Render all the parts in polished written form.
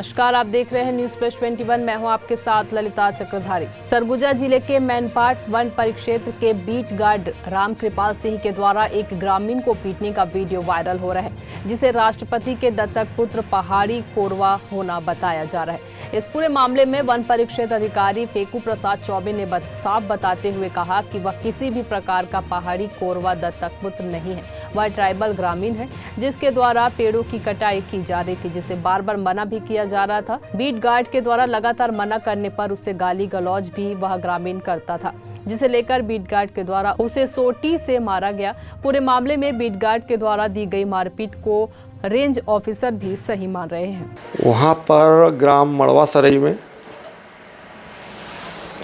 नमस्कार, आप देख रहे हैं न्यूज प्लस 21। मैं हूं आपके साथ ललिता चक्रधारी। सरगुजा जिले के मैनपाट वन परिक्षेत्र के बीट गार्ड राम कृपाल सिंह के द्वारा एक ग्रामीण को पीटने का वीडियो वायरल हो रहा है, जिसे राष्ट्रपति के दत्तक पुत्र पहाड़ी कोरवा होना बताया जा रहा है। इस पूरे मामले में वन परिक्षेत्र अधिकारी फेकू प्रसाद चौबे ने साफ बताते हुए कहा कि वह किसी भी प्रकार का पहाड़ी कोरवा दत्तक पुत्र नहीं है। वह ट्राइबल ग्रामीण है जिसके द्वारा पेड़ों की कटाई की जा रही थी, जिसे बार बार मना भी किया जा रहा था। बीट गार्ड के द्वारा लगातार मना करने पर उससे गाली गलौज भी वह ग्रामीण करता था, जिसे लेकर बीट गार्ड के द्वारा उसे सोटी से मारा गया। पूरे मामले में बीट गार्ड के द्वारा दी गई मारपीट को रेंज ऑफिसर भी सही मान रहे हैं। वहाँ पर ग्राम मड़वा सरई में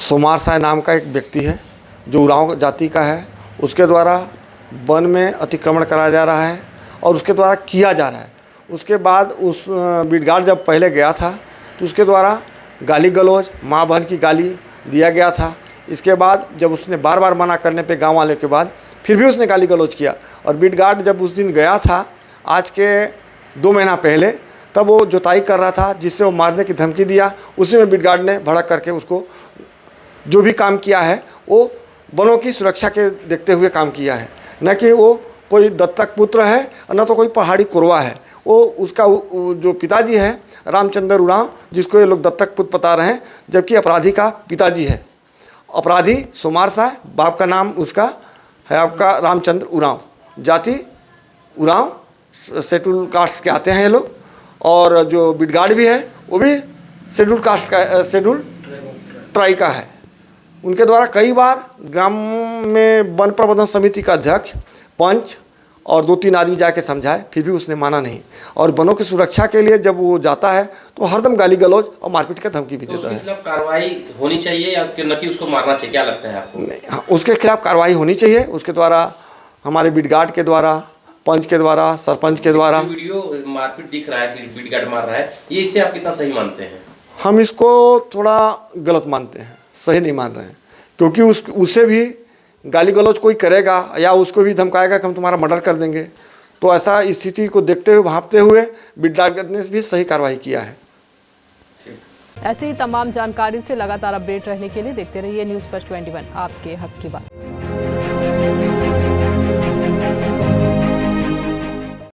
सोमार साय नाम का एक व्यक्ति है जो उरांव जाति का है। उसके द्वारा वन में अतिक्रमण कराया जा रहा है और उसके द्वारा किया जा रहा है। उसके बाद उस बीट गार्ड जब पहले गया था तो उसके द्वारा गाली गलौज, माँ बहन की गाली दिया गया था। इसके बाद जब उसने बार बार मना करने पे गांव वाले के बाद फिर भी उसने गाली गलौज किया। और बीट गार्ड जब उस दिन गया था आज के 2 महीना पहले, तब वो जुताई कर रहा था जिससे वो मारने की धमकी दिया। उसी में बीट गार्ड ने भड़क करके उसको जो भी काम किया है वो वनों की सुरक्षा के देखते हुए काम किया है, न कि वो कोई दत्तक पुत्र है और न तो कोई पहाड़ी कोरवा है। वो उसका जो पिताजी है रामचंद्र उरांव, जिसको ये लोग दत्तक पुत्र बता रहे हैं, जबकि अपराधी का पिताजी है। अपराधी सोमार साय, बाप का नाम उसका है आपका रामचंद्र उरांव, जाति उरांव, शेड्यूल कास्ट के आते हैं ये लोग। और जो बीट गार्ड भी है वो भी शेड्यूल कास्ट का, शेड्यूल ट्राई का है। उनके द्वारा कई बार ग्राम में वन प्रबंधन समिति का अध्यक्ष, पंच और 2-3 आदमी जाके समझाए, फिर भी उसने माना नहीं। और वनों की सुरक्षा के लिए जब वो जाता है तो हरदम गाली गलौज और मारपीट का धमकी भी देता है। उसके खिलाफ कार्रवाई होनी चाहिए या न कि उसको मारना चाहिए, क्या लगता है आपको? नहीं, हाँ, उसके खिलाफ कार्रवाई होनी चाहिए। उसके द्वारा हमारे बीट गार्ड के द्वारा, पंच के द्वारा, सरपंच के द्वारा वीडियो मारपीट दिख रहा है कि बीट गार्ड मार रहा है, ये इसे आप कितना सही मानते हैं? हम इसको थोड़ा गलत मानते हैं, सही नहीं मान रहे हैं। क्योंकि उससे भी गाली गलौज कोई करेगा या उसको भी धमकाएगा कि हम तुम्हारा मर्डर कर देंगे, तो ऐसा स्थिति को देखते हुए, भांपते हुए बीट गार्ड ने भी सही कार्रवाई किया है। ऐसी ही तमाम जानकारी से लगातार अपडेट रहने के लिए देखते रहिए न्यूज प्लस 21, आपके हक की बात।